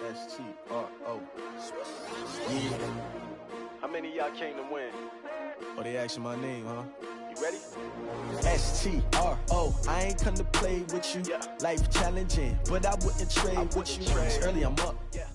S-T-R-O. Yeah. How many of y'all came to win? Oh, they asking my name, huh? You ready? S-T-R-O. I ain't come to play with you. Yeah. Life challenging, but I wouldn't trade with you. It's early, I'm up. Yeah.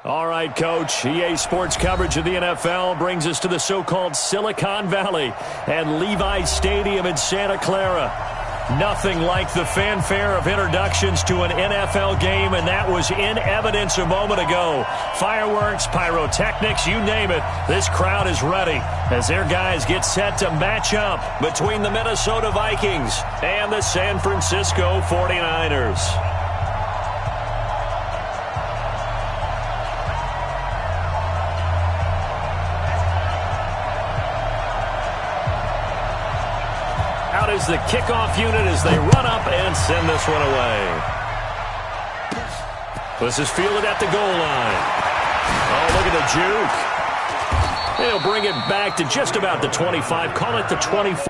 All right, Coach. EA Sports coverage of the NFL brings us to the so-called Silicon Valley and Levi Stadium in Santa Clara. Nothing like the fanfare of introductions to an NFL game, and that was in evidence a moment ago. Fireworks, pyrotechnics, you name it. This crowd is ready as their guys get set to match up between the Minnesota Vikings and the San Francisco 49ers. Is the kickoff unit as they run up and send this one away. This is fielded at the goal line. Oh, look at the juke. They'll bring it back to just about the 25. Call it the 24.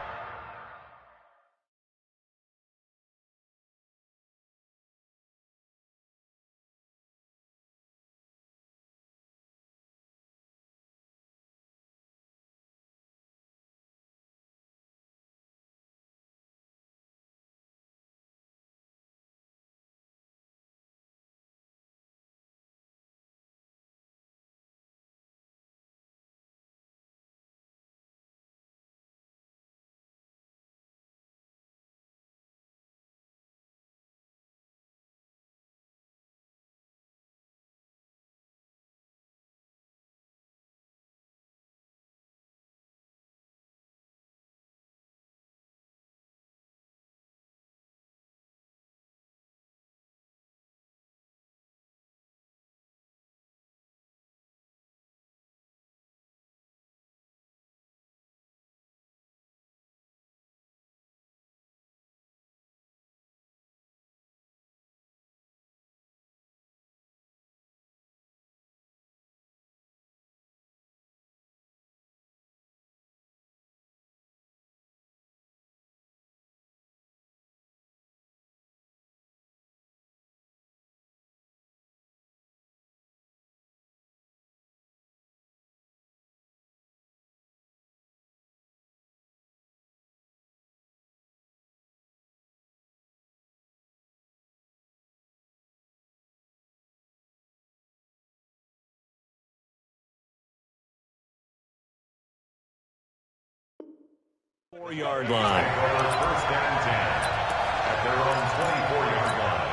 Yard line. First down and 10 at their own 24-yard line.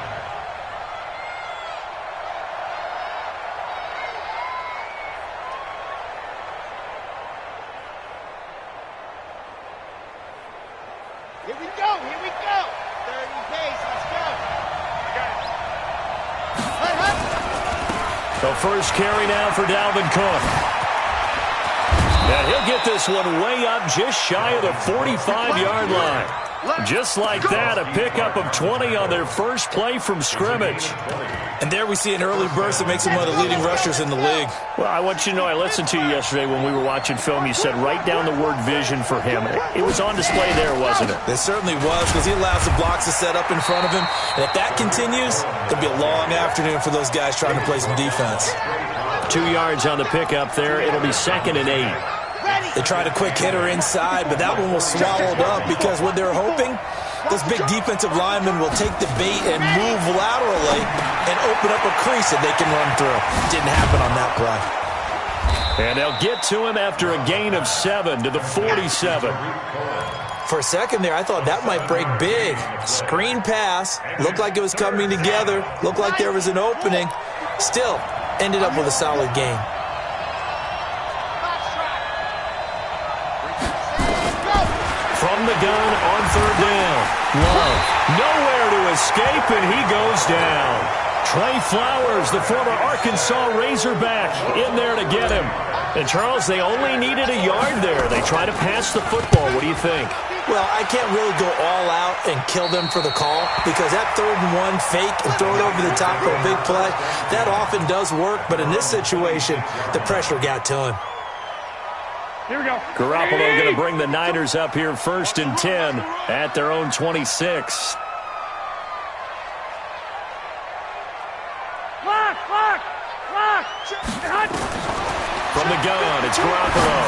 Here we go. Third and pace. Let's go. The first carry now for Dalvin Cook. And he'll get this one way up just shy of the 45-yard line. Just like that, a pickup of 20 on their first play from scrimmage. And there we see an early burst that makes him one of the leading rushers in the league. Well, I want you to know, I listened to you yesterday when we were watching film. You said write down the word vision for him. It was on display there, wasn't it? It certainly was, because he allows the blocks to set up in front of him. And if that continues, it'll be a long afternoon for those guys trying to play some defense. 2 yards on the pickup there. It'll be 2nd and 8. They tried a quick hitter inside, but that one was swallowed up because what they're hoping, those big defensive linemen will take the bait and move laterally and open up a crease that they can run through. Didn't happen on that play. And they'll get to him after a gain of 7 to the 47. For a second there, I thought that might break big. Screen pass. Looked like it was coming together. Looked like there was an opening. Still, ended up with a solid gain. From the gun on 3rd down. Love. Nowhere to escape, and he goes down. Trey Flowers, the former Arkansas Razorback, in there to get him. And, Charles, they only needed a yard there. They try to pass the football. What do you think? Well, I can't really go all out and kill them for the call because that 3rd and 1 fake and throw it over the top for a big play, that often does work. But in this situation, the pressure got to him. Here we go. Garoppolo going to bring the Niners up here 1st and 10 at their own 26. from the gun. It's Garoppolo.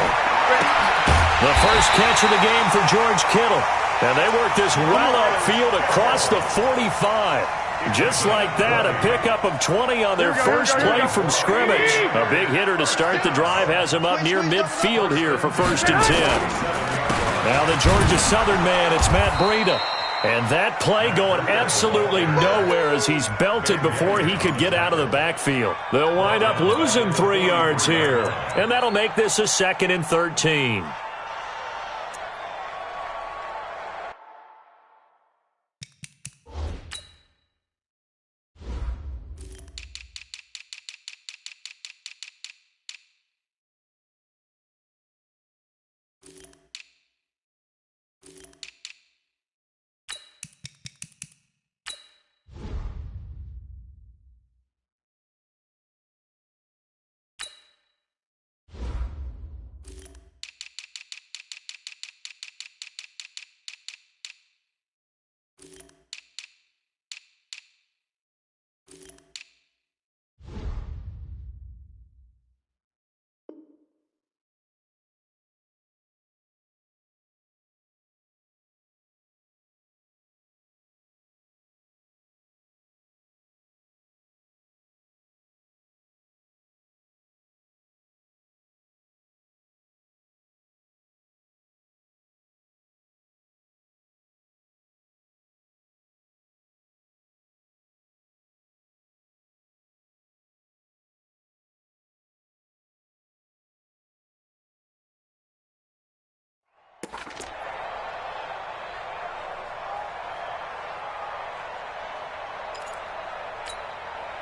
The first catch of the game for George Kittle. And they work this well upfield across the 45. Just like that, a pickup of 20 on their first play from scrimmage. A big hitter to start the drive has him up near midfield here for 1st and 10. Now the Georgia Southern man, it's Matt Breida. And that play going absolutely nowhere as he's belted before he could get out of the backfield. They'll wind up losing 3 yards here. And that'll make this a 2nd and 13.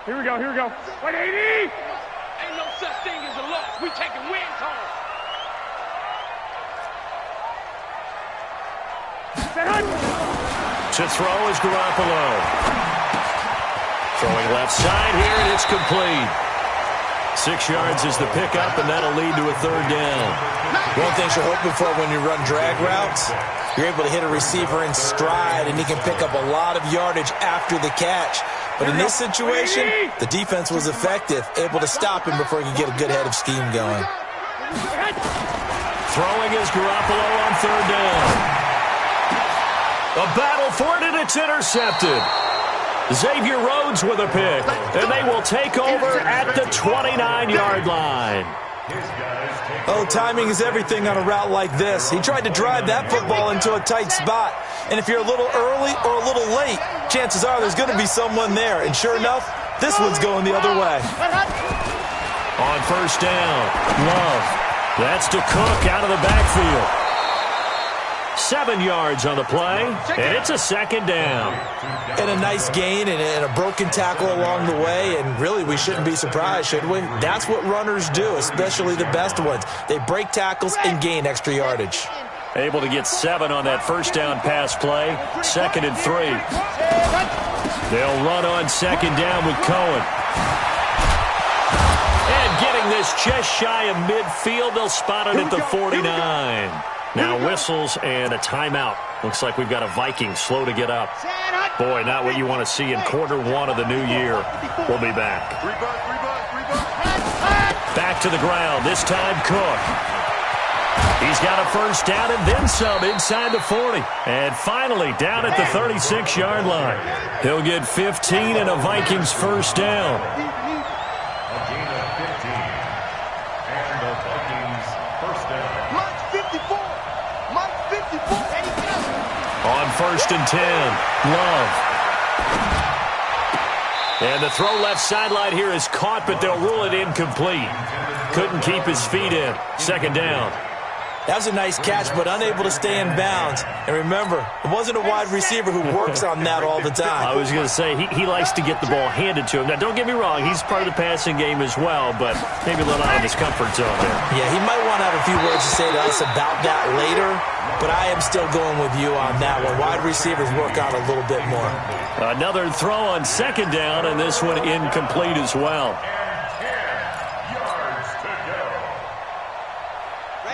Here we go, here we go. 180! Ain't no such thing as a loss. We taking wins home. To throw is Garoppolo. Throwing left side here, and it's complete. 6 yards is the pickup, and that'll lead to a 3rd down. One thing you're hoping for when you run drag routes, you're able to hit a receiver in stride, and he can pick up a lot of yardage after the catch. But in this situation, the defense was effective, able to stop him before he could get a good head of steam going. Throwing is Garoppolo on 3rd down. A battle for it, and it's intercepted. Xavier Rhodes with a pick, and they will take over at the 29-yard line. Oh, timing is everything on a route like this. He tried to drive that football into a tight spot. And if you're a little early or a little late, chances are there's going to be someone there. And sure enough, this one's going the other way. On 1st down, Love. That's to Cook out of the backfield. 7 yards on the play, and it's a 2nd down. And a nice gain and a broken tackle along the way, and really we shouldn't be surprised, should we? That's what runners do, especially the best ones. They break tackles and gain extra yardage. Able to get 7 on that 1st down pass play, 2nd and 3. They'll run on 2nd down with Cohen. And getting this just shy of midfield, they'll spot it at the 49. Now whistles and a timeout. Looks like we've got a Viking slow to get up. Boy, not what you want to see in Q1 of the new year. We'll be back. Back to the ground, this time Cook. He's got a 1st down and then some inside the 40. And finally down at the 36-yard line. He'll get 15 and a Vikings 1st down. A gain of 15. And the Vikings 1st down. Mike 54. Mike 54. On 1st and 10, Love. And the throw left sideline here is caught, but they'll rule it incomplete. Couldn't keep his feet in. 2nd down. That was a nice catch, but unable to stay in bounds. And remember, it wasn't a wide receiver who works on that all the time. I was going to say, he likes to get the ball handed to him. Now, don't get me wrong, he's part of the passing game as well, but maybe a little out of his comfort zone there. Yeah, he might want to have a few words to say to us about that later, but I am still going with you on that one. Wide receivers work on a little bit more. Another throw on 2nd down, and this one incomplete as well.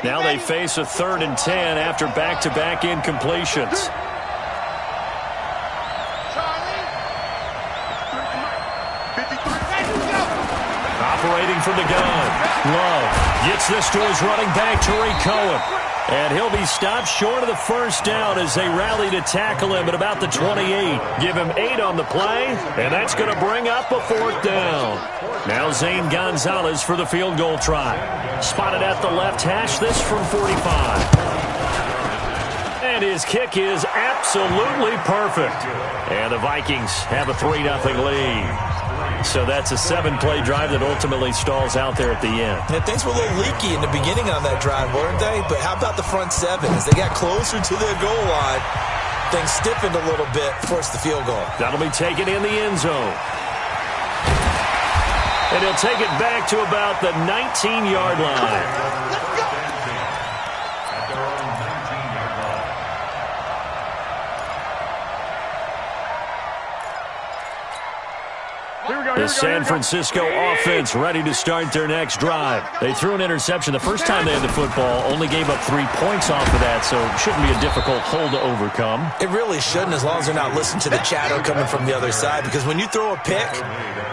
Now they face a 3rd and 10 after back-to-back incompletions. Operating from the gun. Love gets this to his running back, Tariq Cohen. And he'll be stopped short of the first down as they rally to tackle him at about the 28. Give him 8 on the play, and that's going to bring up a 4th down. Now Zane Gonzalez for the field goal try. Spotted at the left hash, this from 45. And his kick is absolutely perfect. And the Vikings have a 3-0 lead. So that's a 7-play drive that ultimately stalls out there at the end. And things were a little leaky in the beginning on that drive, weren't they? But how about the front 7? As they got closer to their goal line, things stiffened a little bit, forced the field goal. That'll be taken in the end zone. And he'll take it back to about the 19-yard line. The San Francisco offense ready to start their next drive. They threw an interception the first time they had the football, only gave up 3 points off of that, so it shouldn't be a difficult hole to overcome. It really shouldn't, as long as they're not listening to the chatter coming from the other side, because when you throw a pick,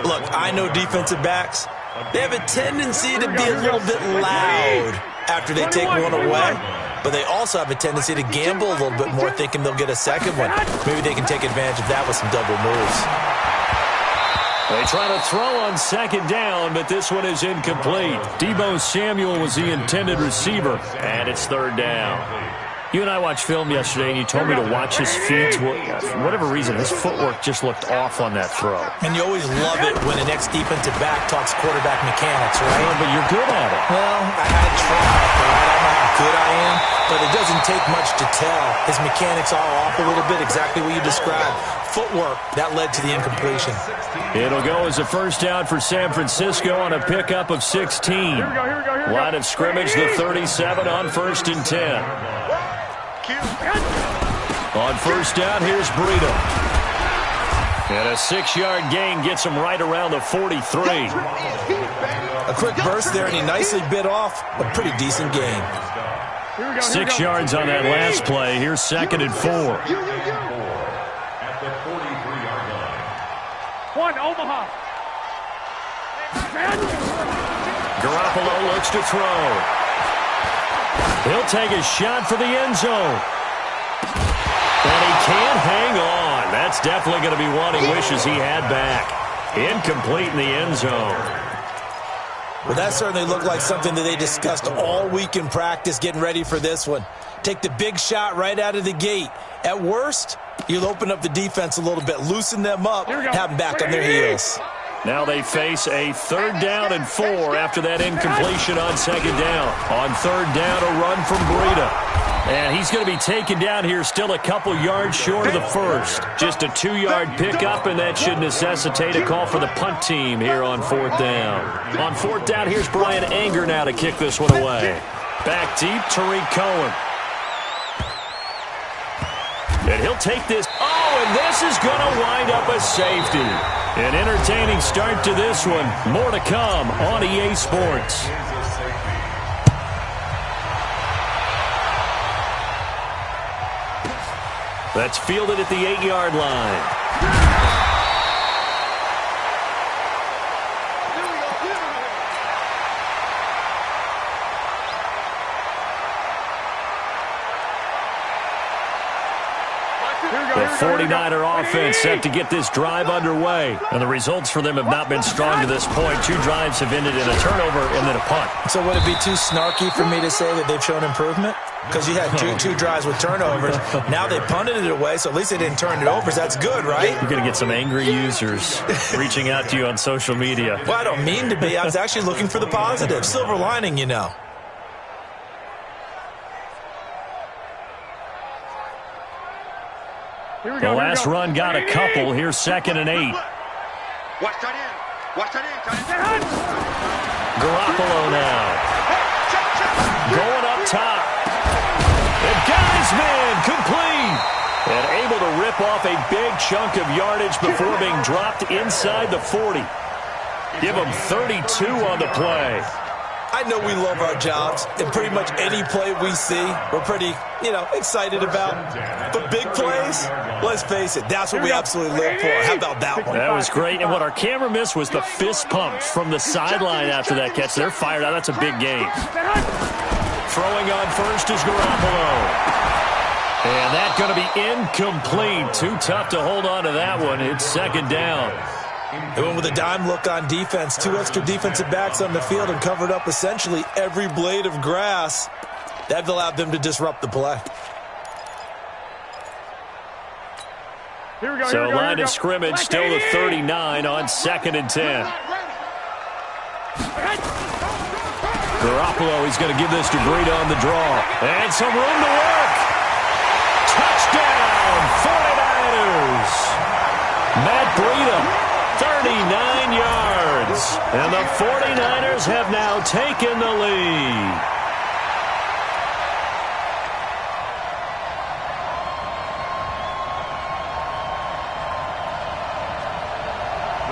look, I know defensive backs, they have a tendency to be a little bit loud after they take one away, but they also have a tendency to gamble a little bit more, thinking they'll get a second one. Maybe they can take advantage of that with some double moves. They try to throw on second down, but this one is incomplete. Deebo Samuel was the intended receiver, and it's 3rd down. You and I watched film yesterday, and you told me to watch his feet. For whatever reason, his footwork just looked off on that throw. And you always love it when an ex-defensive back talks quarterback mechanics, right? Well, but you're good at it. Well, I tried, right? I don't know how good I am, but it doesn't take much to tell. His mechanics are off a little bit, exactly what you described. Footwork, that led to the incompletion. It'll go as a 1st down for San Francisco on a pickup of 16. Line of scrimmage, the 37 on 1st and 10. On 1st down, here's Breida. And a 6-yard gain gets him right around the 43. A quick burst there, and he nicely bit off a pretty decent gain. 6 yards on that last play. Here's 2nd and 4. At the 43-yard line. One, Omaha. Garoppolo looks to throw. He'll take a shot for the end zone. And he can't hang on. That's definitely going to be one he wishes he had back. Incomplete in the end zone. Well, that certainly looked like something that they discussed all week in practice getting ready for this one. Take the big shot right out of the gate. At worst, you'll open up the defense a little bit, loosen them up, have them back on their heels. Now they face a 3rd down and 4 after that incompletion on 2nd down. On 3rd down, a run from Breida. And he's going to be taken down here still a couple yards short of the first. Just a 2-yard pickup, and that should necessitate a call for the punt team here on 4th down. On 4th down, here's Brian Anger now to kick this one away. Back deep, Tariq Cohen. And he'll take this. Oh, and this is going to wind up a safety. An entertaining start to this one. More to come on EA Sports. That's fielded at the 8-yard line. The 49er offense set to get this drive underway. And the results for them have not been strong to this point. 2 drives have ended in a turnover and then a punt. So would it be too snarky for me to say that they've shown improvement? Because you had two drives with turnovers. Now they punted it away, so at least they didn't turn it over. So that's good, right? You're going to get some angry users reaching out to you on social media. Well, I don't mean to be. I was actually looking for the positive. Silver lining, you know. The last run got a couple. Here's 2nd and 8. Watch that in. Watch that in. Garoppolo now. Going up top. And guy's man complete. And able to rip off a big chunk of yardage before being dropped inside the 40. Give him 32 on the play. I I know we love our jobs, and pretty much any play we see, we're pretty, excited about. But big plays, let's face it, that's what we absolutely live for. How about that one? That was great, and what our camera missed was the fist pumps from the sideline after that catch. They're fired out. That's a big gain. Throwing on first is Garoppolo. And that's going to be incomplete. Too tough to hold on to that one. It's second down. They went with a dime look on defense. 2 extra defensive backs on the field and covered up essentially every blade of grass. That allowed them to disrupt the play. So line of scrimmage still the 39 on 2nd and 10. Garoppolo, he's going to give this to Breida on the draw. And some room to work. Touchdown, 49ers. Matt Breida. 39 yards. And the 49ers have now taken the lead.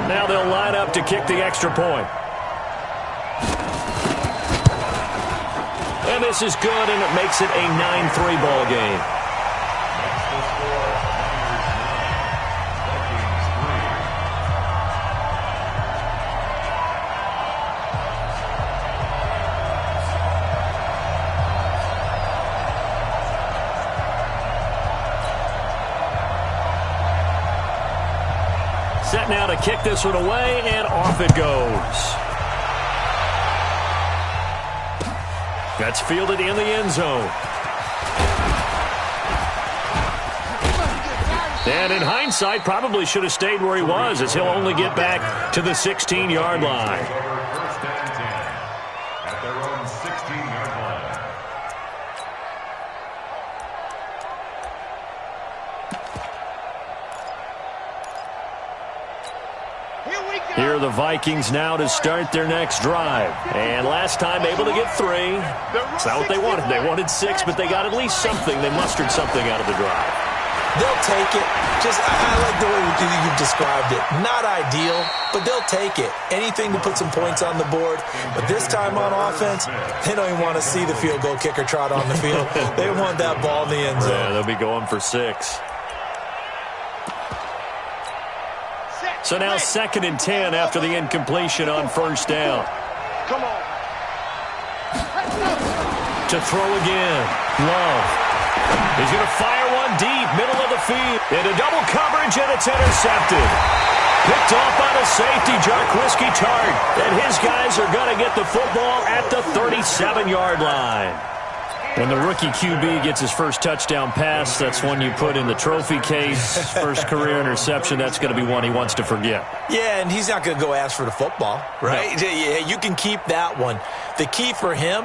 Now they'll line up to kick the extra point. And this is good, and it makes it a 9-3 ball game. Set now to kick this one away, and off it goes. That's fielded in the end zone. And in hindsight, probably should have stayed where he was, as he'll only get back to the 16-yard line. First and 10 at their own 16-yard line. Here are the Vikings now to start their next drive. And last time able to get 3. It's not what they wanted. They wanted 6, but they got at least something. They mustered something out of the drive. They'll take it. I like the way you've described it. Not ideal, but they'll take it. Anything to put some points on the board. But this time on offense, they don't even want to see the field goal kicker trot on the field. They want that ball in the end zone. Yeah, they'll be going for 6. So now 2nd and 10 after the incompletion on first down. Come on. To throw again. Love. He's going to fire one deep, middle of the field. Into double coverage, and it's intercepted. Picked off by the safety, Jarquiski Tart. And his guys are going to get the football at the 37-yard line. When the rookie QB gets his first touchdown pass, that's one you put in the trophy case. First career interception, that's going to be one he wants to forget. Yeah, and he's not going to go ask for the football, right? No. Yeah, you can keep that one. The key for him,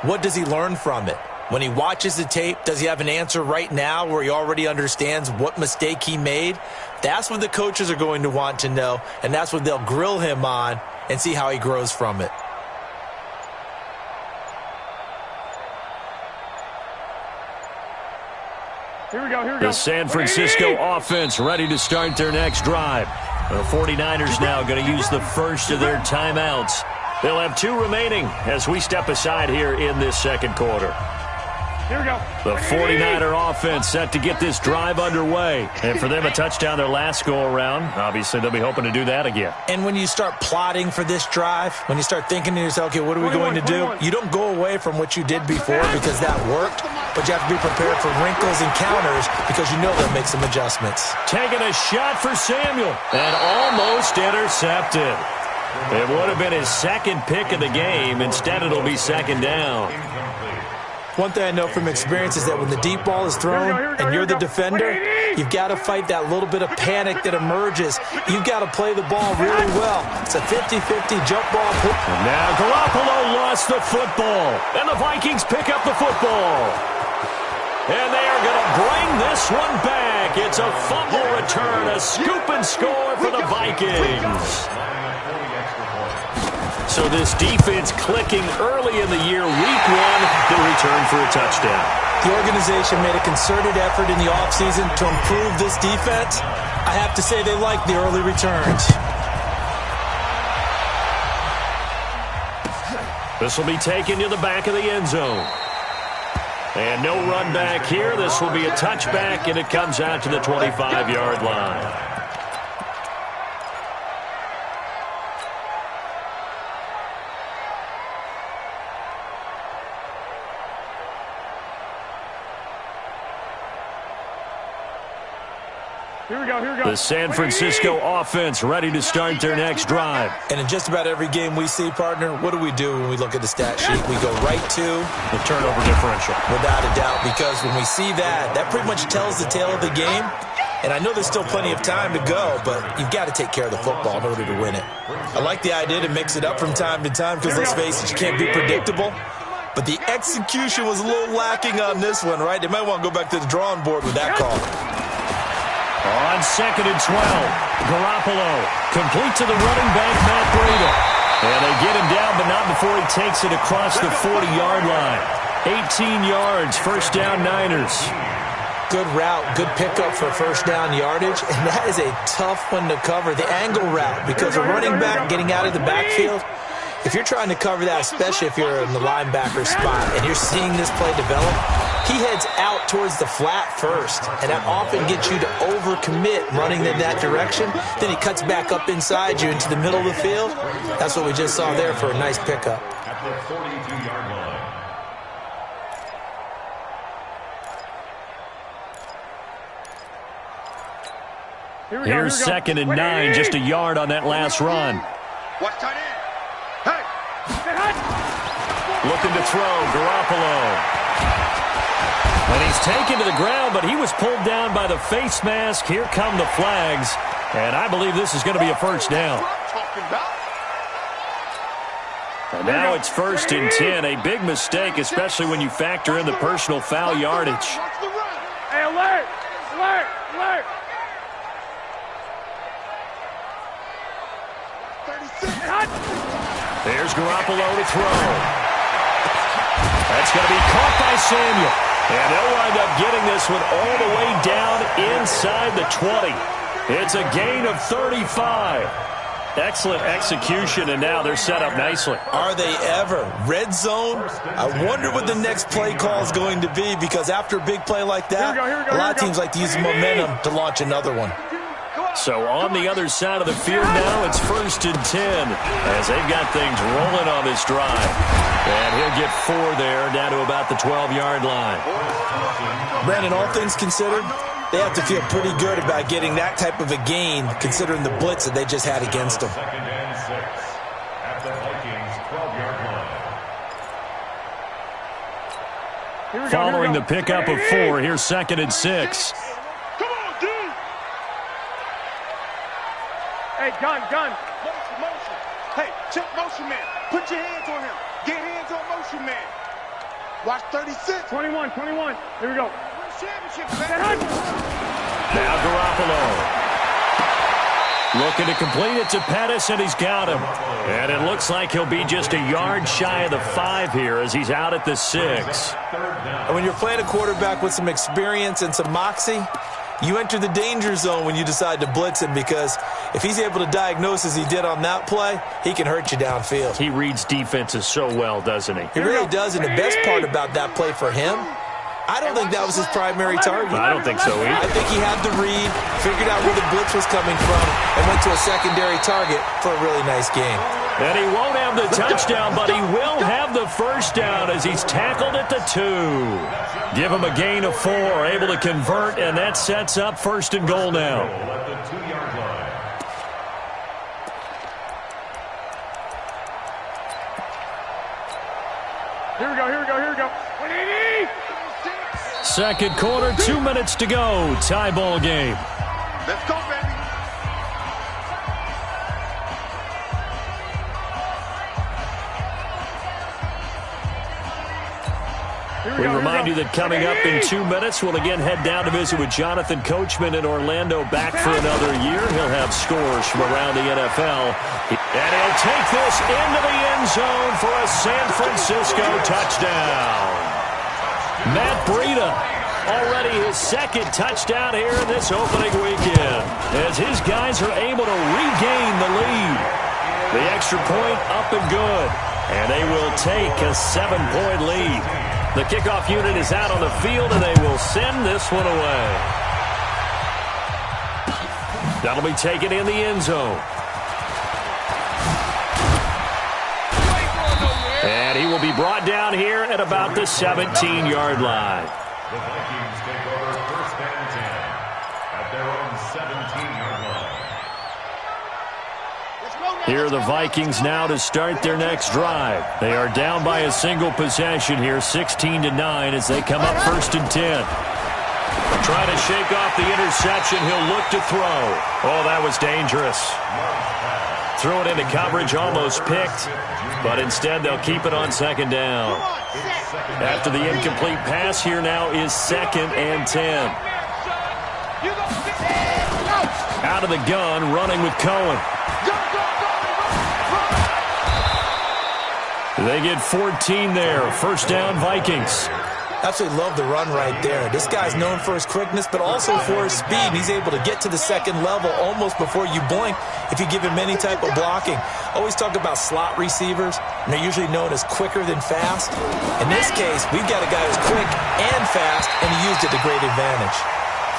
what does he learn from it? When he watches the tape, does he have an answer right now where he already understands what mistake he made? That's what the coaches are going to want to know, and that's what they'll grill him on and see how he grows from it. Here we go. The San Francisco offense ready to start their next drive. The 49ers now going to use the first of their timeouts. They'll have 2 remaining as we step aside here in this second quarter. Here we go. The 49er offense set to get this drive underway. And for them, a touchdown their last go-around. Obviously, they'll be hoping to do that again. And when you start plotting for this drive, when you start thinking to yourself, okay, what are we going to do? You don't go away from what you did before because that worked, but you have to be prepared for wrinkles and counters because you know they'll make some adjustments. Taking a shot for Samuel and almost intercepted. It would have been his second pick of the game. Instead, it'll be second down. One thing I know from experience is that when the deep ball is thrown and you're the defender, you've got to fight that little bit of panic that emerges. You've got to play the ball really well. It's a 50-50 jump ball. And now Garoppolo lost the football, and the Vikings pick up the football. And they are going to bring this one back. It's a fumble return, a scoop and score for the Vikings. So this defense clicking early in the year, week 1, the return for a touchdown. The organization made a concerted effort in the offseason to improve this defense. I have to say they like the early returns. This will be taken to the back of the end zone. And no run back here. This will be a touchback, and it comes out to the 25-yard line. Here we go. The San Francisco offense ready to start their next drive. And in just about every game we see, partner, what do we do when we look at the stat sheet? We go right to the turnover differential. Without a doubt, because when we see that, that pretty much tells the tale of the game. And I know there's still plenty of time to go, but you've got to take care of the football in order to win it. I like the idea to mix it up from time to time because, let's face it, you can't be predictable. But the execution was a little lacking on this one, right? They might want to go back to the drawing board with that call. On 2nd and 12, Garoppolo complete to the running back, Matt Breida. And they get him down, but not before he takes it across the 40-yard line. 18 yards, first down Niners. Good route, good pickup for first down yardage, and that is a tough one to cover, the angle route, because a running back getting out of the backfield, if you're trying to cover that, especially if you're in the linebacker spot and you're seeing this play develop, he heads out towards the flat first, and that often gets you to overcommit running in that direction. Then he cuts back up inside you into the middle of the field. That's what we just saw there for a nice pickup. At the 42-yard line. Here's 2nd and 9, just a yard on that last run. Watch tight end. Hey! Looking to throw, Garoppolo. And he's taken to the ground, but he was pulled down by the face mask. Here come the flags, and I believe this is going to be a first down. And now it's 1st and 10, a big mistake, especially when you factor in the personal foul yardage. Hey, alert! Alert! Alert! There's Garoppolo to throw. That's going to be caught by Samuel. And they'll wind up getting this one all the way down inside the 20. It's a gain of 35. Excellent execution, and now they're set up nicely. Are they ever? Red zone? I wonder what the next play call is going to be, because after a big play like that, a lot of teams like to use the momentum to launch another one. So on the other side of the field now, it's 1st and 10 as they've got things rolling on this drive. And he'll get 4 there, down to about the 12-yard line. Brandon, all things considered, they have to feel pretty good about getting that type of a gain, considering the blitz that they just had against them. 2nd and 6 at the Vikings 12-yard line. Following the pickup of 4, here's 2nd and 6. Hey, gun. Motion. Hey, check motion man. Put your hands on him. Get hands on motion man. Watch 36. 21. Here we go. Now Garoppolo. Looking to complete it to Pettis, and he's got him. And it looks like he'll be just a yard shy of the 5 here as he's out at the 6. And when you're playing a quarterback with some experience and some moxie, you enter the danger zone when you decide to blitz him, because if he's able to diagnose as he did on that play, he can hurt you downfield. He reads defenses so well, doesn't he? He really does, and the best part about that play for him, I don't think that was his primary target. I don't think so either. I think he had the read, figured out where the blitz was coming from, and went to a secondary target for a really nice game. And he won't have the touchdown, but he will have the first down as he's tackled at the 2. Give him a gain of 4, able to convert, and that sets up 1st and goal now. At the 2-yard line. Here we go. 180! Second quarter, 2 minutes to go. Tie ball game. Let's go, baby. We remind you that coming up in 2 minutes, we'll again head down to visit with Jonathan Coachman in Orlando, back for another year. He'll have scores from around the NFL. And he'll take this into the end zone for a San Francisco touchdown. Matt Breida, already his 2nd touchdown here in this opening weekend, as his guys are able to regain the lead. The extra point up and good. And they will take a 7-point lead. The kickoff unit is out on the field, and they will send this one away. That'll be taken in the end zone. And he will be brought down here at about the 17-yard line. The Vikings take over first and 10 at their own 17-yard line. Here are the Vikings now to start their next drive. They are down by a single possession here, 16-9, as they come up first and 10. Trying to shake off the interception. He'll look to throw. Oh, that was dangerous. Threw it into coverage, almost picked, but instead they'll keep it on second down. After the incomplete pass, here now is 2nd and 10. Out of the gun, running with Cohen. They get 14 there. First down, Vikings. Absolutely love the run right there. This guy's known for his quickness, but also for his speed. He's able to get to the second level almost before you blink if you give him any type of blocking. Always talk about slot receivers, and they're usually known as quicker than fast. In this case, we've got a guy who's quick and fast, and he used it to great advantage.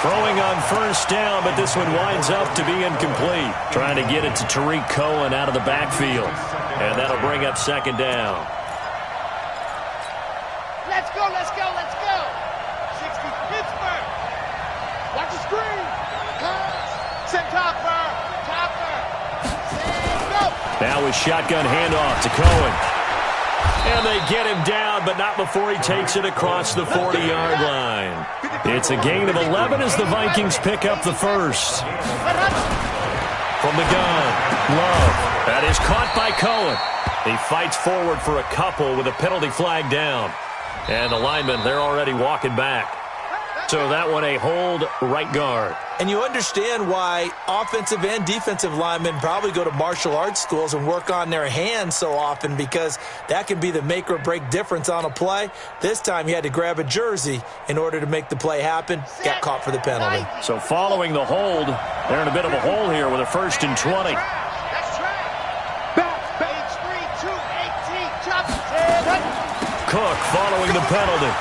Throwing on first down, but this one winds up to be incomplete. Trying to get it to Tariq Cohen out of the backfield. And that'll bring up second down. Let's go, let's go, let's go. 60 Pittsburgh. Watch the screen. Send topper. Send go. Now a shotgun handoff to Cohen. And they get him down, but not before he takes it across the 40-yard line. It's a gain of 11 as the Vikings pick up the first. From the gun, Love. That is caught by Cohen. He fights forward for a couple with a penalty flag down. And the linemen, they're already walking back. So that one a hold right guard. And you understand why offensive and defensive linemen probably go to martial arts schools and work on their hands so often, because that can be the make or break difference on a play. This time he had to grab a jersey in order to make the play happen. Got caught for the penalty. So following the hold, they're in a bit of a hole here with a 1st and 20. Cook following the penalty.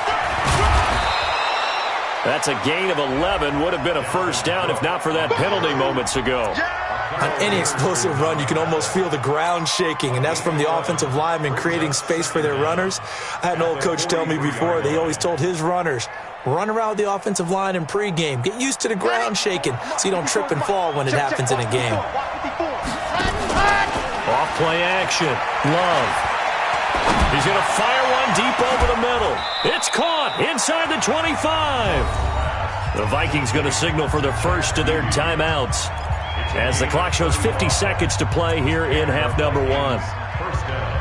That's a gain of 11. Would have been a first down if not for that penalty moments ago. On any explosive run, you can almost feel the ground shaking, and that's from the offensive linemen creating space for their runners. I had an old coach tell me before, they always told his runners, run around the offensive line in pregame. Get used to the ground shaking so you don't trip and fall when it happens in a game. Off play action. Love. He's going to fire one deep over the middle. It's caught inside the 25. The Vikings going to signal for the first of their timeouts as the clock shows 50 seconds to play here in half number 1. First down.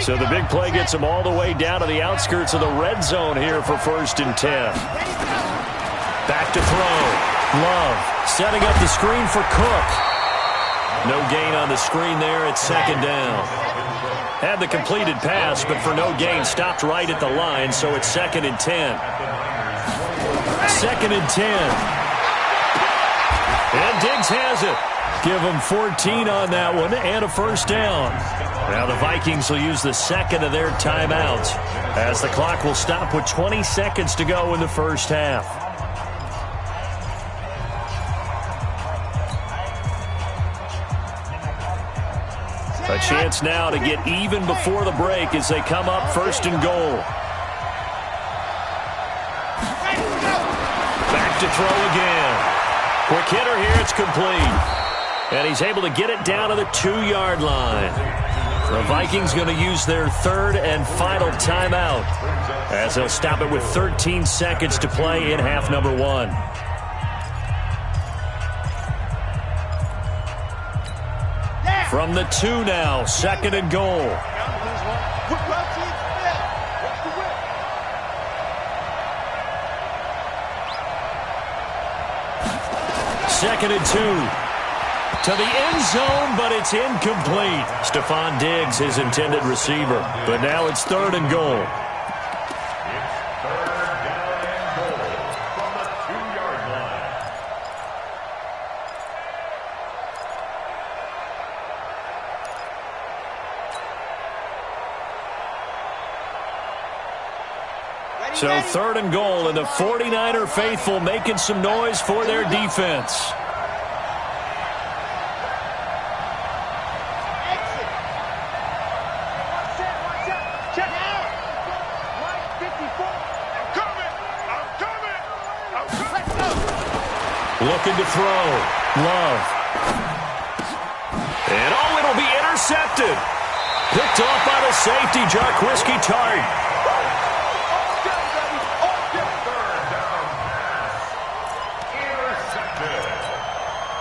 So the big play gets them all the way down to the outskirts of the red zone here for 1st and 10. Back to throw. Love setting up the screen for Cook. No gain on the screen there at 2nd down. Had the completed pass, but for no gain, stopped right at the line, so it's 2nd and 10. 2nd and 10. And Diggs has it. Give them 14 on that one and a first down. Now the Vikings will use the second of their timeouts as the clock will stop with 20 seconds to go in the first half. A chance now to get even before the break as they come up 1st and goal. Back to throw again. Quick hitter here, it's complete. And he's able to get it down to the 2-yard line. The Vikings going to use their 3rd and final timeout as they'll stop it with 13 seconds to play in half number 1. From the 2 now, 2nd and goal. 2nd and 2. To the end zone, but it's incomplete. Stephon Diggs, his intended receiver. But now it's 3rd and goal. It's 3rd down and goal from the So 3rd and goal, and the 49er faithful making some noise for their defense. Looking to throw. Love. And it'll be intercepted. Picked off by the safety, Jarquiski Tart.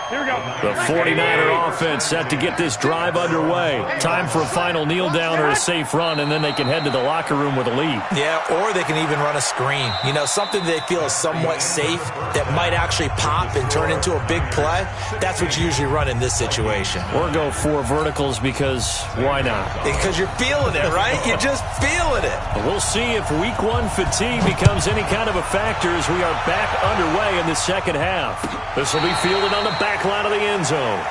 Here we go. The 49er offense set to get this drive underway. Time for a final kneel down or a safe run, and then they can head to the locker room with a lead. Yeah, or they can even run a screen. You know, something they feel is somewhat safe that might actually pop and turn into a big play. That's what you usually run in this situation. Or go 4 verticals because why not? Because you're feeling it, right? You're just feeling it. We'll see if week 1 fatigue becomes any kind of a factor as we are back underway in the second half. This will be fielded on the back line of the end zone.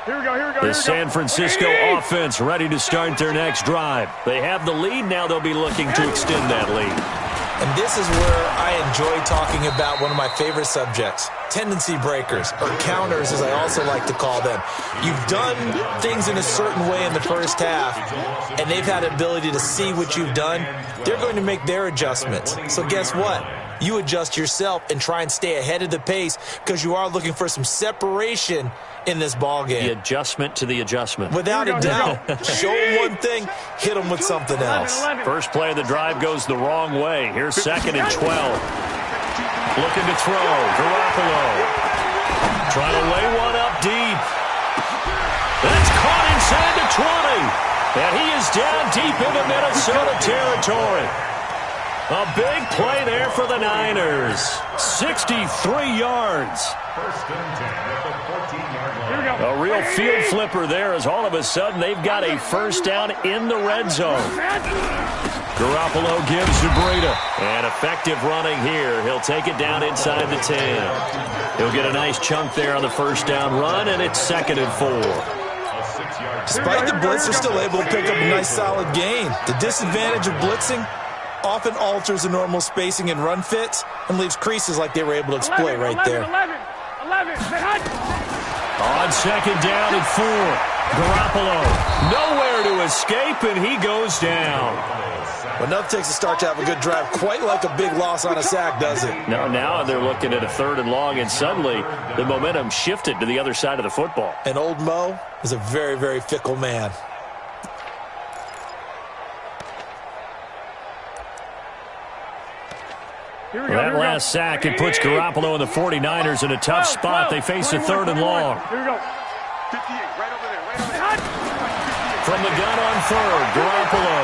Here we go. The San Francisco offense ready to start their next drive. They have the lead. Now they'll be looking to extend that lead. And this is where I enjoy talking about one of my favorite subjects, tendency breakers, or counters as I also like to call them. You've done things in a certain way in the first half, and they've had the ability to see what you've done. They're going to make their adjustments. So guess what? You adjust yourself and try and stay ahead of the pace because you are looking for some separation in this ballgame. The adjustment to the adjustment. Without a doubt. Show them one thing, hit them with something else. First play of the drive goes the wrong way. Here's 2nd and 12. Looking to throw. Garoppolo. Trying to lay one up deep. That's caught inside the 20. And he is down deep into Minnesota territory. A big play there for the Niners. 63 yards. First and 10 at the 14-yard line. A real field flipper there as all of a sudden they've got a first down in the red zone. Garoppolo gives to Breida. And effective running here. He'll take it down inside the 10. He'll get a nice chunk there on the first down run, and it's 2nd and 4. Despite the blitz, they're still able to pick up a nice solid gain. The disadvantage of blitzing often alters the normal spacing and run fits and leaves creases like they were able to exploit right there. 11. On 2nd down and 4. Garoppolo nowhere to escape, and he goes down. Well, enough takes a start to have a good drive, quite like a big loss on a sack, does it? Now they're looking at a 3rd and long, and suddenly the momentum shifted to the other side of the football. And old Mo is a very, very fickle man. That last sack, it puts Garoppolo and the 49ers in a tough spot. They face a 3rd and long. Here we go. 58, right over there. From the gun on 3rd, Garoppolo.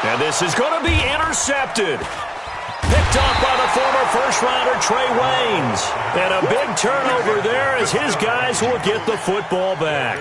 And this is going to be intercepted. Picked off by the former first-rounder Trey Waynes. And a big turnover there as his guys will get the football back.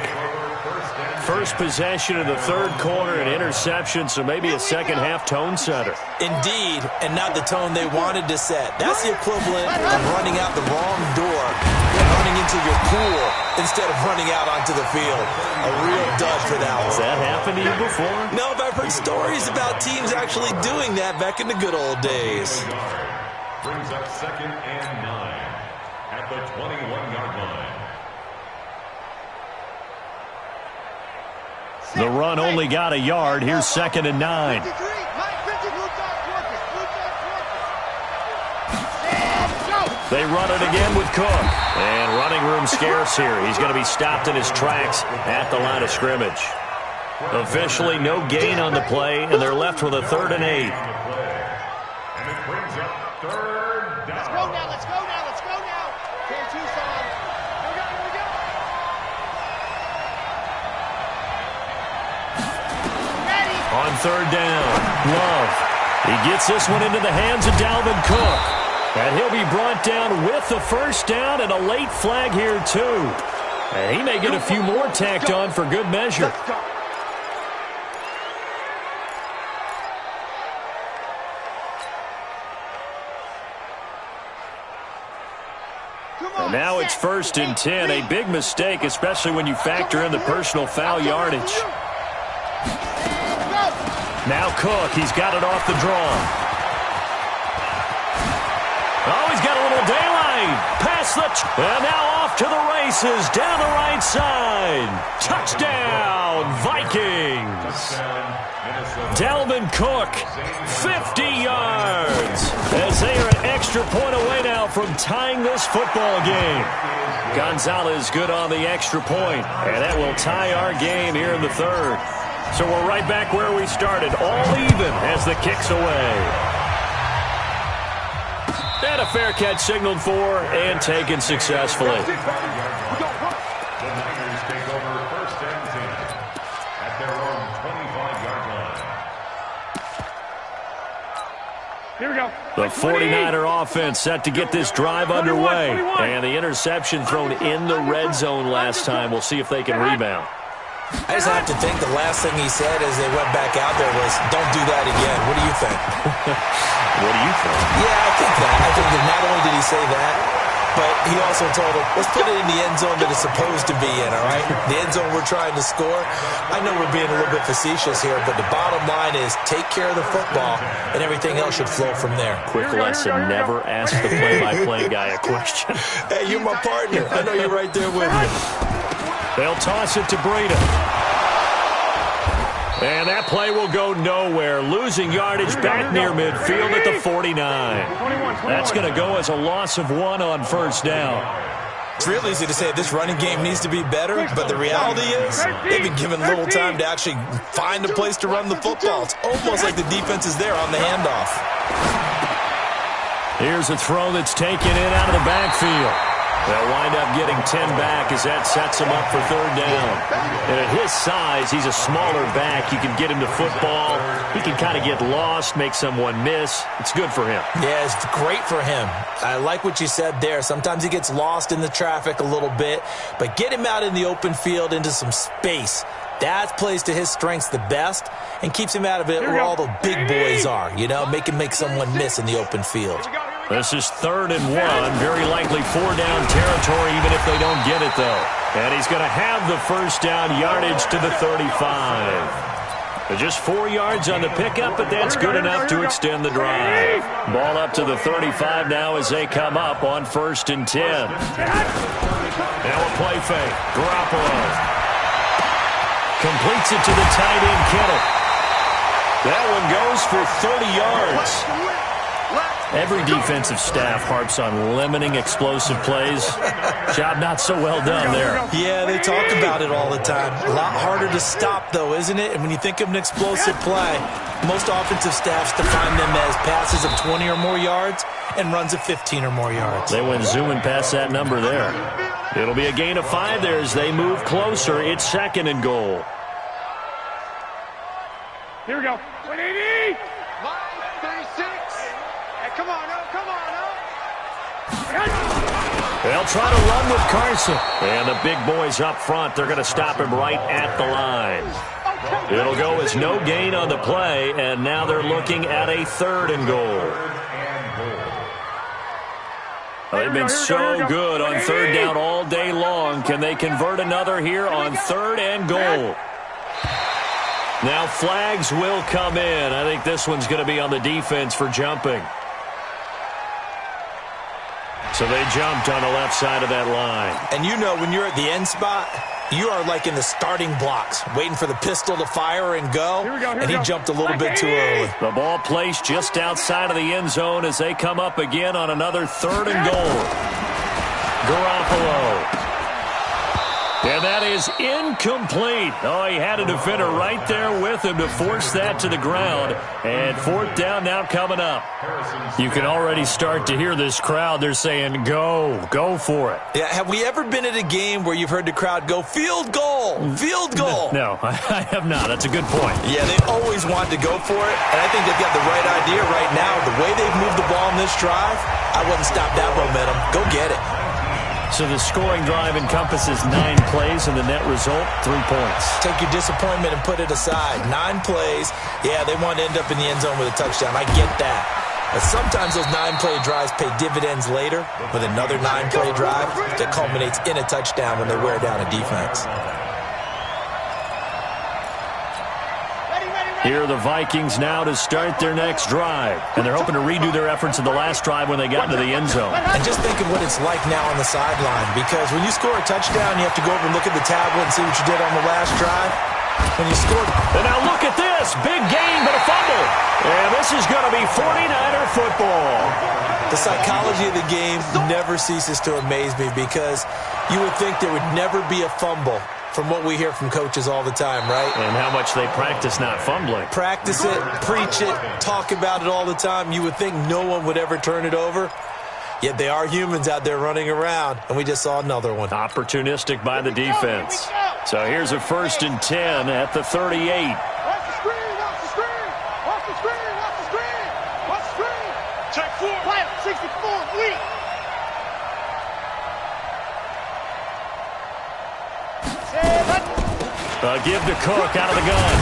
First possession of the 3rd quarter, an interception, so maybe a second-half tone setter. Indeed, and not the tone they wanted to set. That's the equivalent of running out the wrong door and running into your pool instead of running out onto the field. A real dud for that one. Has that happened to you before? No, but I've heard stories about teams actually doing that back in the good old days. Brings up 2nd and 9 at the 21-yard line. The run only got a yard. Here's 2nd and 9. They run it again with Cook. And running room scarce here. He's going to be stopped in his tracks at the line of scrimmage. Officially no gain on the play, and they're left with a 3rd and 8. And it brings up 3rd down. Let's go now. Here, Tucson. Here we go. On 3rd down, Love. He gets this one into the hands of Dalvin Cook. And he'll be brought down with the first down and a late flag here, too. And he may get a few more tacked on for good measure. And now it's 1st and 10. A big mistake, especially when you factor in the personal foul yardage. Now Cook, he's got it off the draw. Oh, he's got a little daylight. Pass and now off to the races down the right side. Touchdown, Vikings. Dalvin Cook, 50 yards. As they are an extra point away now from tying this football game. Gonzalez good on the extra point, and that will tie our game here in the 3rd. So we're right back where we started, all even as the kick's away. And a fair catch signaled for and taken successfully. The Niners take over 1st and 10 at their own 25-yard line. Here we go. The 49er offense set to get this drive underway. And the interception thrown in the red zone last time. We'll see if they can rebound. I just have to think the last thing he said as they went back out there was, don't do that again. What do you think? What do you think? Yeah, I think that. I think that not only did he say that, but he also told him, let's put it in the end zone that it's supposed to be in, all right? The end zone we're trying to score. I know we're being a little bit facetious here, but the bottom line is take care of the football, and everything else should flow from there. Quick lesson, never ask the play-by-play guy a question. Hey, you're my partner. I know you're right there with me. They'll toss it to Breida. And that play will go nowhere. Losing yardage back near midfield at the 49. That's going to go as a loss of 1 on 1st down. It's real easy to say this running game needs to be better, but the reality is they've been given little time to actually find a place to run the football. It's almost like the defense is there on the handoff. Here's a throw that's taken in out of the backfield. They'll wind up getting 10 back as that sets him up for 3rd down. And at his size, he's a smaller back. You can get him to football. He can kind of get lost, make someone miss. It's good for him. Yeah, it's great for him. I like what you said there. Sometimes he gets lost in the traffic a little bit, but get him out in the open field into some space. That plays to his strengths the best and keeps him out of it where all the big boys are, you know, make someone miss in the open field. This is 3rd and 1, very likely 4-down territory even if they don't get it, though. And he's going to have the 1st down yardage to the 35. Just 4 yards on the pickup, but that's good enough to extend the drive. Ball up to the 35 now as they come up on 1st and 10. Now a play fake. Garoppolo completes it to the tight end, Kittle. That one goes for 30 yards. Every defensive staff harps on limiting explosive plays. Job not so well done there. Yeah, they talk about it all the time. A lot harder to stop, though, isn't it? And when you think of an explosive play, most offensive staffs define them as passes of 20 or more yards and runs of 15 or more yards. They went zooming past that number there. It'll be a gain of 5 there as they move closer. It's 2nd and goal. Here we go. 180. Come on, come on, They'll try to run with Carson. And the big boys up front, they're going to stop him right at the line. It'll go as no gain on the play, and now they're looking at a 3rd and goal. They've been so good on 3rd down all day long. Can they convert another here on 3rd and goal? Now flags will come in. I think this one's going to be on the defense for jumping. So they jumped on the left side of that line. And you know when you're at the end spot, you are like in the starting blocks, waiting for the pistol to fire and go. And he jumped a little bit too early. The ball placed just outside of the end zone as they come up again on another 3rd and goal. Garoppolo. And that is incomplete. Oh, he had a defender right there with him to force that to the ground. And 4th down now coming up. You can already start to hear this crowd. They're saying, go for it. Yeah, have we ever been at a game where you've heard the crowd go, field goal, field goal? No, I have not. That's a good point. Yeah, they always wanted to go for it. And I think they've got the right idea right now. The way they've moved the ball in this drive, I wouldn't stop that momentum. Go get it. So the scoring drive encompasses 9 plays, and the net result, 3 points. Take your disappointment and put it aside. 9 plays. Yeah, they want to end up in the end zone with a touchdown. I get that. But sometimes those 9-play drives pay dividends later with another 9-play drive that culminates in a touchdown when they wear down a defense. Here are the Vikings now to start their next drive. And they're hoping to redo their efforts in the last drive when they got into the end zone. And just think of what it's like now on the sideline, because when you score a touchdown, you have to go over and look at the tablet and see what you did on the last drive. When you scored... And now look at this. Big gain, but a fumble. And this is going to be 49er football. The psychology of the game never ceases to amaze me, because you would think there would never be a fumble from what we hear from coaches all the time, right? And how much they practice not fumbling. Practice it, preach it, talk about it all the time. You would think no one would ever turn it over. Yet they are humans out there running around, and we just saw another one. Opportunistic by the defense. So here's a 1st and 10 at the 38. Watch the screen, watch the screen, watch the screen, watch the screen, watch the screen. Check 4. Pilot 64, weak. Give to Cook out of the gun.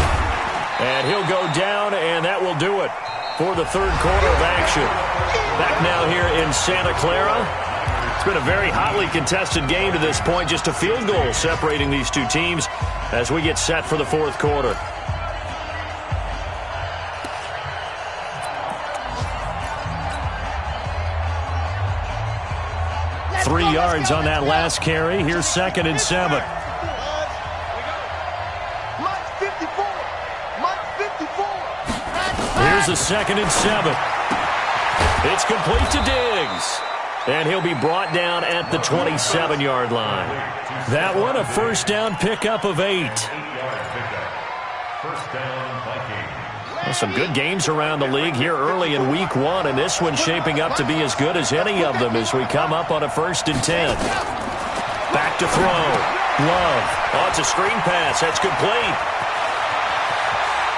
And he'll go down, and that will do it for the third quarter of action. Back now here in Santa Clara. It's been a very hotly contested game to this point. Just a field goal separating these two teams as we get set for the fourth quarter. Three yards on that last carry. Here's 2nd and 7. Here's a 2nd and 7. It's complete to Diggs. And he'll be brought down at the 27-yard line. That one, a first down pickup of 8. Well, some good games around the league here early in week 1, and this one's shaping up to be as good as any of them as we come up on a 1st and 10. Back to throw. Love. Oh, it's a screen pass. That's complete.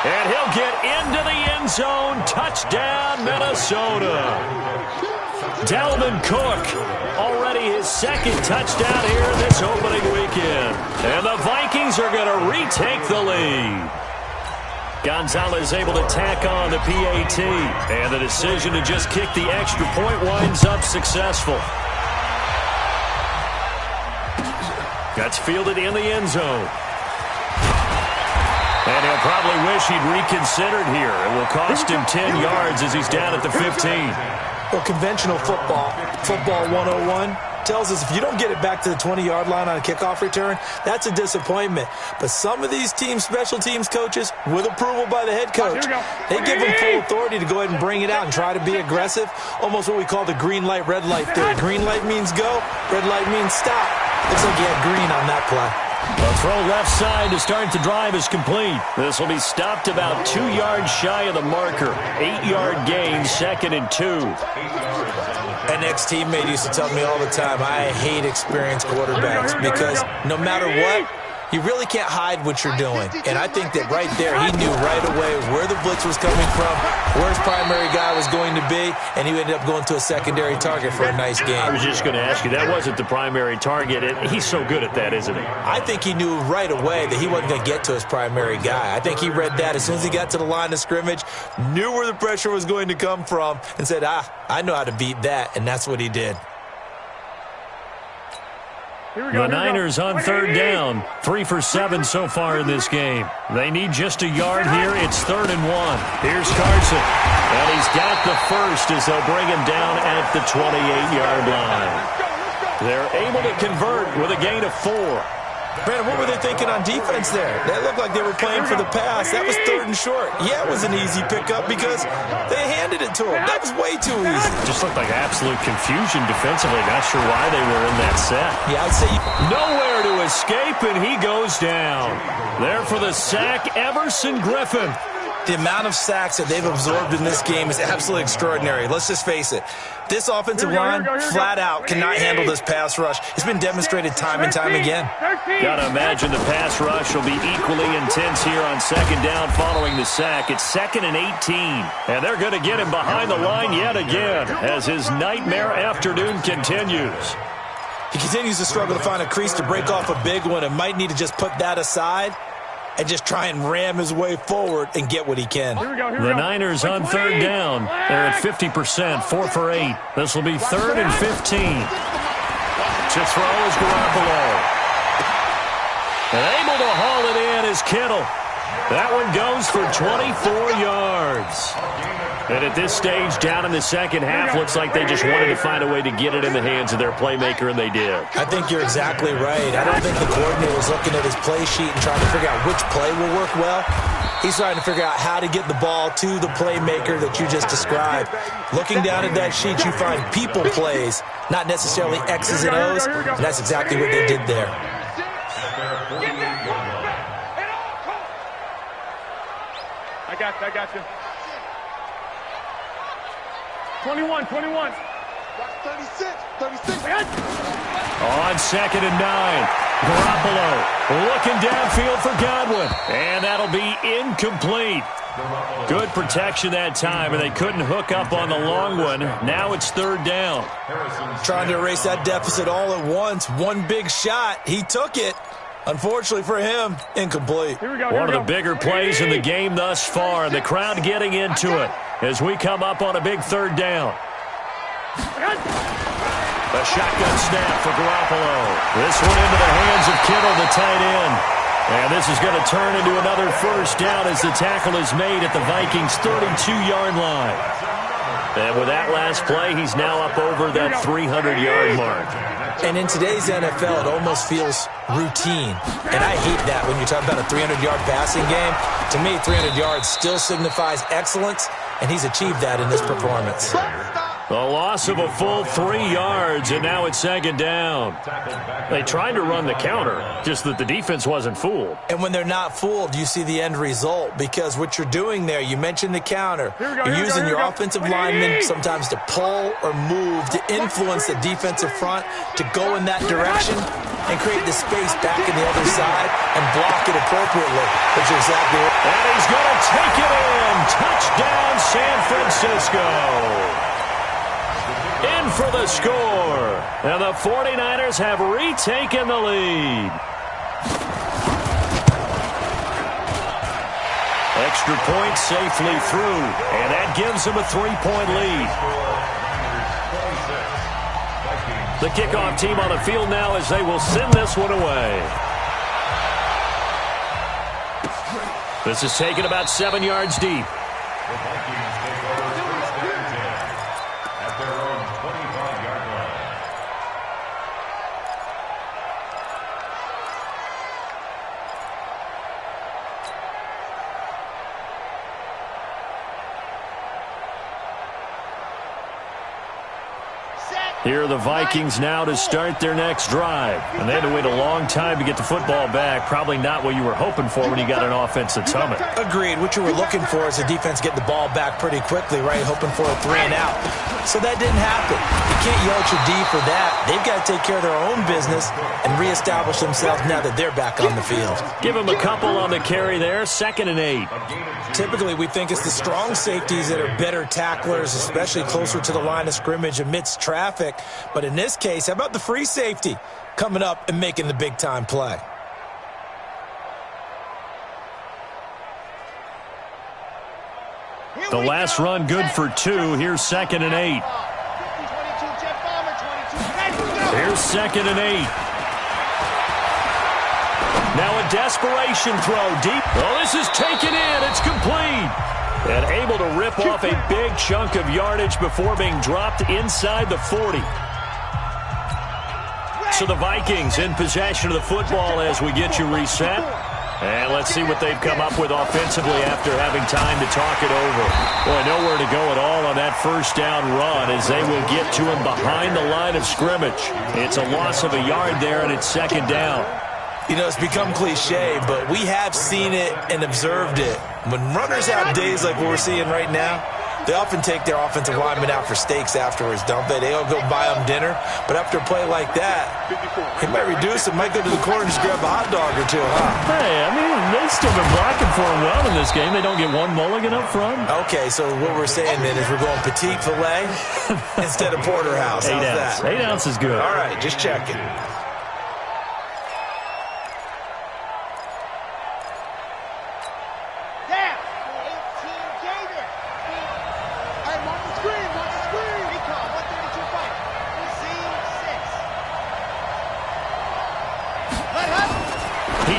And he'll get into the end zone. Touchdown, Minnesota. Dalvin Cook, already his 2nd touchdown here this opening weekend. And the Vikings are going to retake the lead. Gonzalez able to tack on the PAT. And the decision to just kick the extra point winds up successful. That's fielded in the end zone. And he'll probably wish he'd reconsidered here. It will cost him 10 yards as he's down at the 15. Well, conventional football 101, tells us if you don't get it back to the 20-yard line on a kickoff return, that's a disappointment. But some of these teams, special teams coaches, with approval by the head coach, they give them full authority to go ahead and bring it out and try to be aggressive. Almost what we call the green light, red light theory. Green light means go, red light means stop. Looks like he had green on that play. The throw left side to start the drive is complete. This will be stopped about 2 yards shy of the marker. 8-yard gain, 2nd and 2. An ex-teammate used to tell me all the time, I hate experienced quarterbacks because no matter what, you really can't hide what you're doing. And I think that right there, he knew right away where the blitz was coming from, where his primary guy was going to be, and he ended up going to a secondary target for a nice game. I was just going to ask you, that wasn't the primary target. He's so good at that, isn't he? I think he knew right away that he wasn't going to get to his primary guy. I think he read that as soon as he got to the line of scrimmage, knew where the pressure was going to come from, and said, I know how to beat that, and that's what he did. The Niners on 3rd down. 3 for 7 so far in this game. They need just a yard here. It's 3rd and 1. Here's Carson. And he's got the first as they'll bring him down at the 28-yard line. They're able to convert with a gain of 4. Brandon, what were they thinking on defense there? That looked like they were playing for the pass. That was 3rd and short. Yeah, it was an easy pickup because they handed it to him. That was way too easy. Just looked like absolute confusion defensively. Not sure why they were in that set. Yeah, I'd say nowhere to escape, and he goes down. There for the sack, Everson Griffin. The amount of sacks that they've absorbed in this game is absolutely extraordinary. Let's just face it. This offensive line, flat out, cannot handle this pass rush. It's been demonstrated time and time again. Got to imagine the pass rush will be equally intense here on 2nd down following the sack. It's 2nd and 18. And they're going to get him behind the line yet again as his nightmare afternoon continues. He continues to struggle to find a crease to break off a big one and might need to just put that aside and just try and ram his way forward and get what he can. The Niners on third down. They're at 50%, 4 for 8. This will be 3rd and 15. To throw is Garoppolo. And able to haul it in is Kittle. That one goes for 24 yards. And at this stage, down in the second half, looks like they just wanted to find a way to get it in the hands of their playmaker, and they did. I think you're exactly right. I don't think the coordinator was looking at his play sheet and trying to figure out which play will work well. He's trying to figure out how to get the ball to the playmaker that you just described. Looking down at that sheet, you find people plays, not necessarily X's and O's, and that's exactly what they did there. I got you. 21. 36. On 2nd and 9, Garoppolo looking downfield for Godwin, and that'll be incomplete. Good protection that time, and they couldn't hook up on the long one. Now it's 3rd down. Trying to erase that deficit all at once. One big shot. He took it. Unfortunately for him, incomplete. One of the bigger plays in the game thus far. The crowd getting into it as we come up on a big 3rd down. A shotgun snap for Garoppolo. This one into the hands of Kittle, the tight end. And this is going to turn into another 1st down as the tackle is made at the Vikings' 32-yard line. And with that last play, he's now up over that 300-yard mark. And in today's NFL, it almost feels routine. And I hate that when you talk about a 300-yard passing game. To me, 300 yards still signifies excellence, and he's achieved that in this performance. A loss of a full 3 yards, and now it's 2nd down. They tried to run the counter, just that the defense wasn't fooled. And when they're not fooled, you see the end result, because what you're doing there, you mentioned the counter. You're using your offensive linemen sometimes to pull or move, to influence the defensive front, to go in that direction and create the space back in the other side and block it appropriately, which is exactly what. And he's going to take it in. Touchdown, San Francisco. In for the score. And the 49ers have retaken the lead. Extra point safely through. And that gives them a 3-point lead. The kickoff team on the field now as they will send this one away. This is taken about 7 yards deep. The Vikings take over 1st and 10 at their own 25-yard line. Here are the Vikings now to start their next drive. And they had to wait a long time to get the football back. Probably not what you were hoping for when you got an offense that's humming. Agreed. What you were looking for is the defense get the ball back pretty quickly, right? Hoping for a 3-and-out. So that didn't happen. You can't yell at your D for that. They've got to take care of their own business and reestablish themselves now that they're back on the field. Give them a couple on the carry there. 2nd and 8. Typically, we think it's the strong safeties that are better tacklers, especially closer to the line of scrimmage amidst traffic. But in this case, how about the free safety coming up and making the big-time play? The last run good for 2. Here's 2nd and 8. Here's 2nd and 8. Now a desperation throw deep. Oh, this is taken in. It's complete. And able to rip off a big chunk of yardage before being dropped inside the 40. So the Vikings in possession of the football as we get you reset. And let's see what they've come up with offensively after having time to talk it over. Boy, nowhere to go at all on that 1st down run as they will get to him behind the line of scrimmage. It's a loss of a yard there, and it's 2nd down. You know, it's become cliche, but we have seen it and observed it. When runners have days like what we're seeing right now, they often take their offensive linemen out for steaks afterwards, don't they? They all go buy them dinner. But after a play like that, he might reduce it, might go to the corner and just grab a hot dog or two, huh? Hey, I mean, they've still been blocking for him well in this game. They don't get one mulligan up front. Okay, so what we're saying then is we're going petite filet instead of porterhouse. How's that? 8 ounce is good. All right, just checking.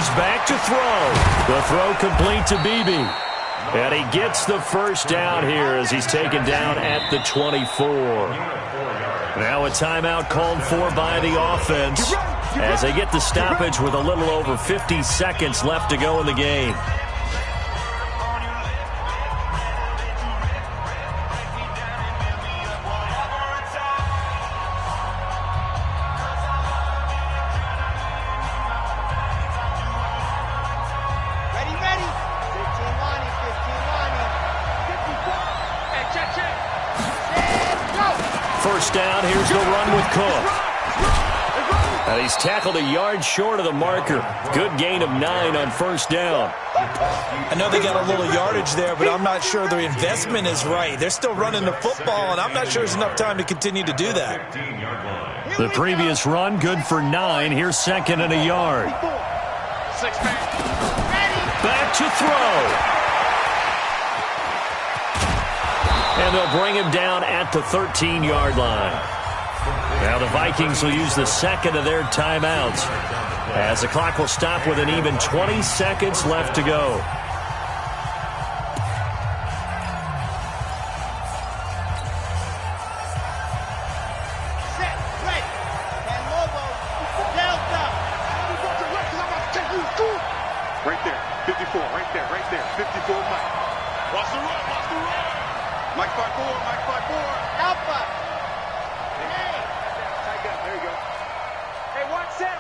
He's back to throw. The throw complete to Beebe. And he gets the first down here as he's taken down at the 24. Now a timeout called for by the offense as they get the stoppage with a little over 50 seconds left to go in the game. First down, here's the run with Cook. And he's tackled a yard short of the marker. Good gain of 9 on first down. I know they got a little yardage there, but I'm not sure the investment is right. They're still running the football, and I'm not sure there's enough time to continue to do that. The previous run, good for 9. Here's second and a yard. Back to throw. And they'll bring him down at the 13-yard line. Now the Vikings will use the second of their timeouts as the clock will stop with an even 20 seconds left to go. Set, ready. And Lobo, Delta. Right there, 54, right there, 54 Mike. Watch the run. Mike 5-4, Mike 5-4. Alpha. Hey. Tight gun, there you go. Hey, watch that.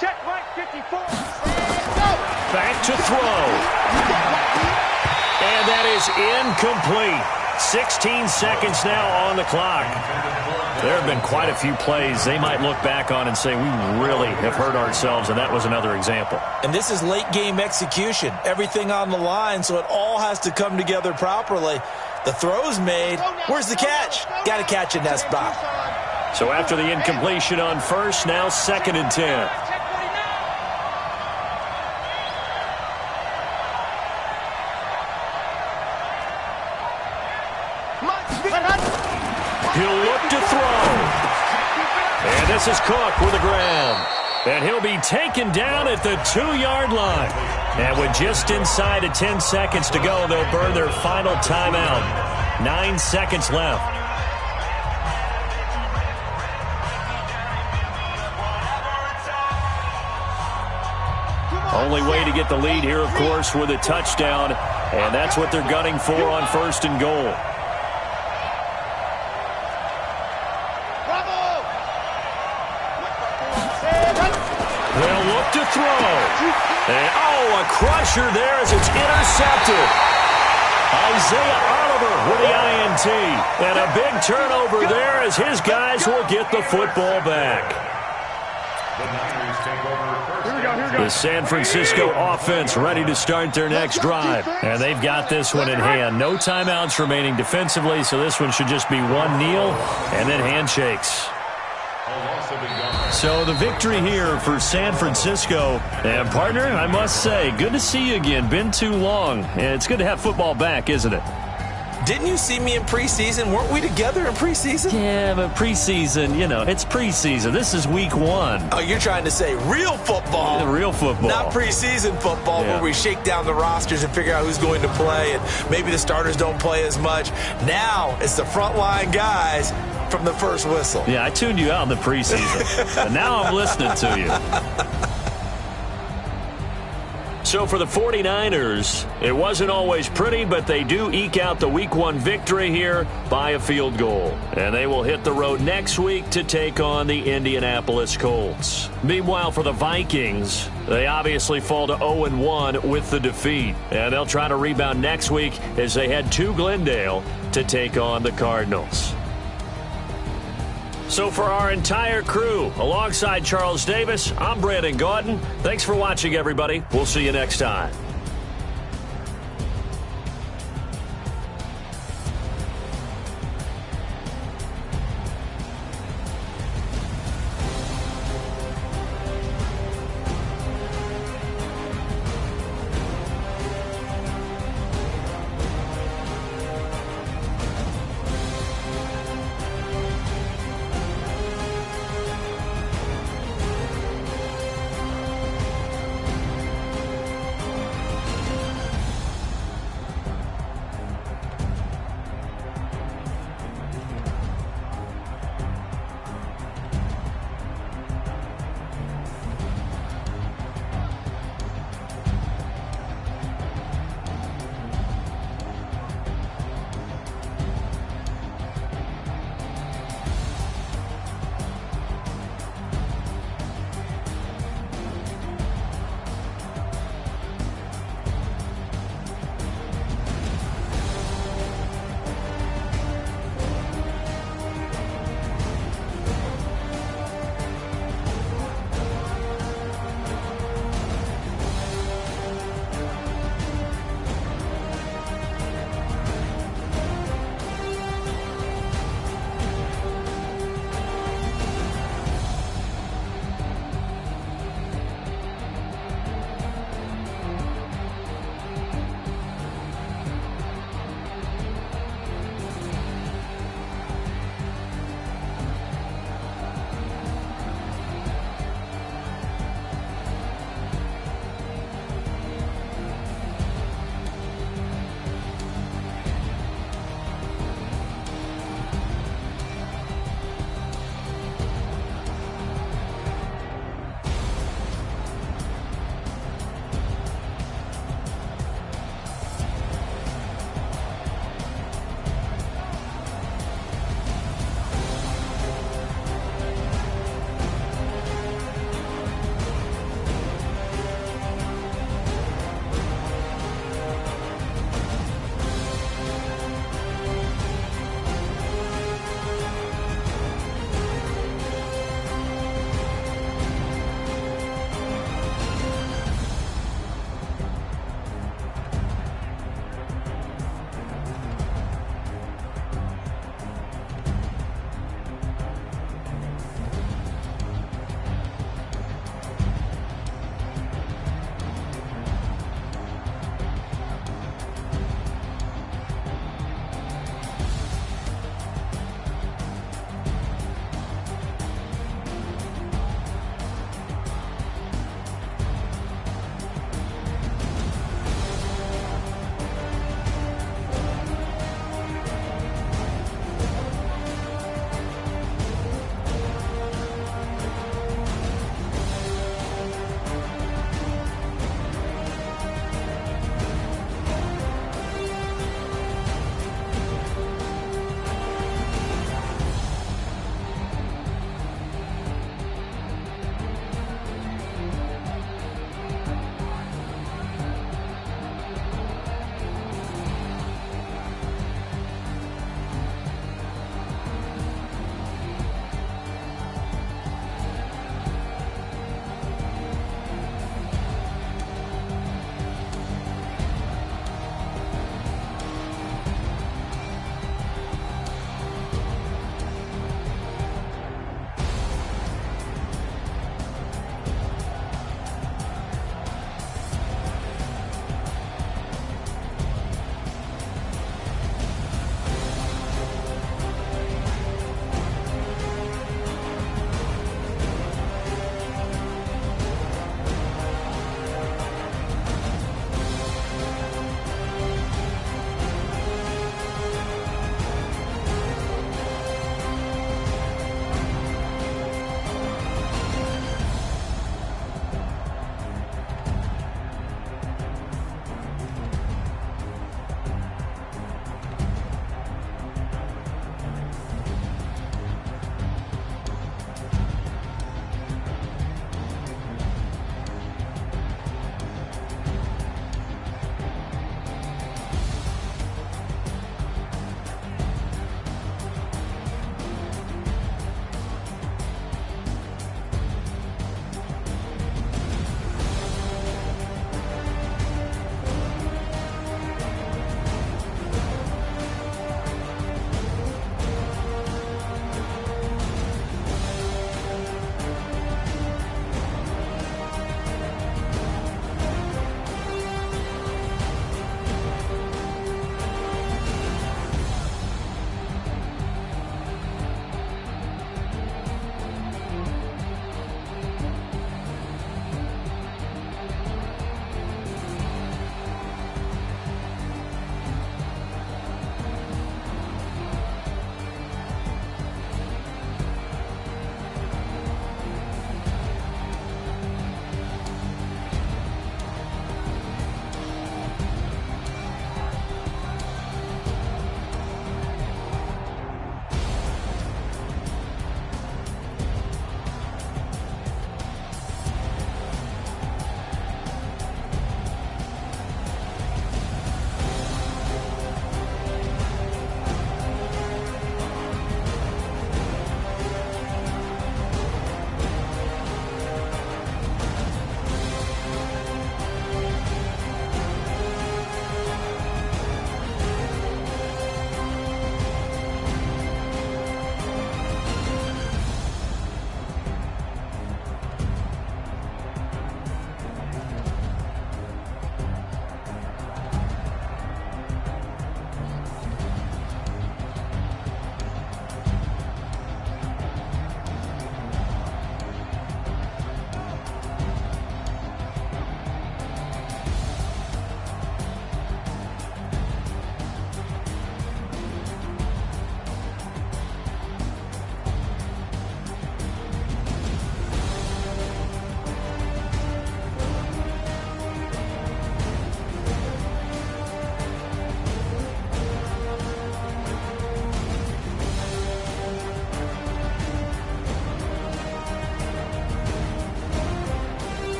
Check Mike 54. Back to throw. And that is incomplete. 16 seconds now on the clock. There have been quite a few plays they might look back on and say, we really have hurt ourselves, and that was another example. And this is late-game execution. Everything on the line, so it all has to come together properly. The throw's made. Where's the catch? Got to catch in that spot. So after the incompletion on first, now second and 10. He'll look to throw. And this is Cook with the ground. And he'll be taken down at the 2-yard line. And with just inside of 10 seconds to go, they'll burn their final timeout. 9 seconds left. Only way to get the lead here, of course, with a touchdown. And that's what they're gunning for on first and goal. They'll look to throw. And, a crusher there as it's intercepted. Isaiah Oliver with the INT. And a big turnover there as his guys will get the football back. The San Francisco offense ready to start their next drive. And they've got this one in hand. No timeouts remaining defensively, so this one should just be one kneel and then handshakes. So the victory here for San Francisco. And, partner, I must say, good to see you again. Been too long. And it's good to have football back, isn't it? Didn't you see me in preseason? Weren't we together in preseason? Yeah, but preseason, it's preseason. This is week 1. Oh, you're trying to say real football. Yeah, real football. Not preseason football where we shake down the rosters and figure out who's going to play, and maybe the starters don't play as much. Now it's the frontline guys from the first whistle. Yeah, I tuned you out in the preseason. And now I'm listening to you. So for the 49ers, it wasn't always pretty, but they do eke out the Week 1 victory here by a field goal. And they will hit the road next week to take on the Indianapolis Colts. Meanwhile, for the Vikings, they obviously fall to 0-1 with the defeat. And they'll try to rebound next week as they head to Glendale to take on the Cardinals. So for our entire crew, alongside Charles Davis, I'm Brandon Gaudin. Thanks for watching, everybody. We'll see you next time.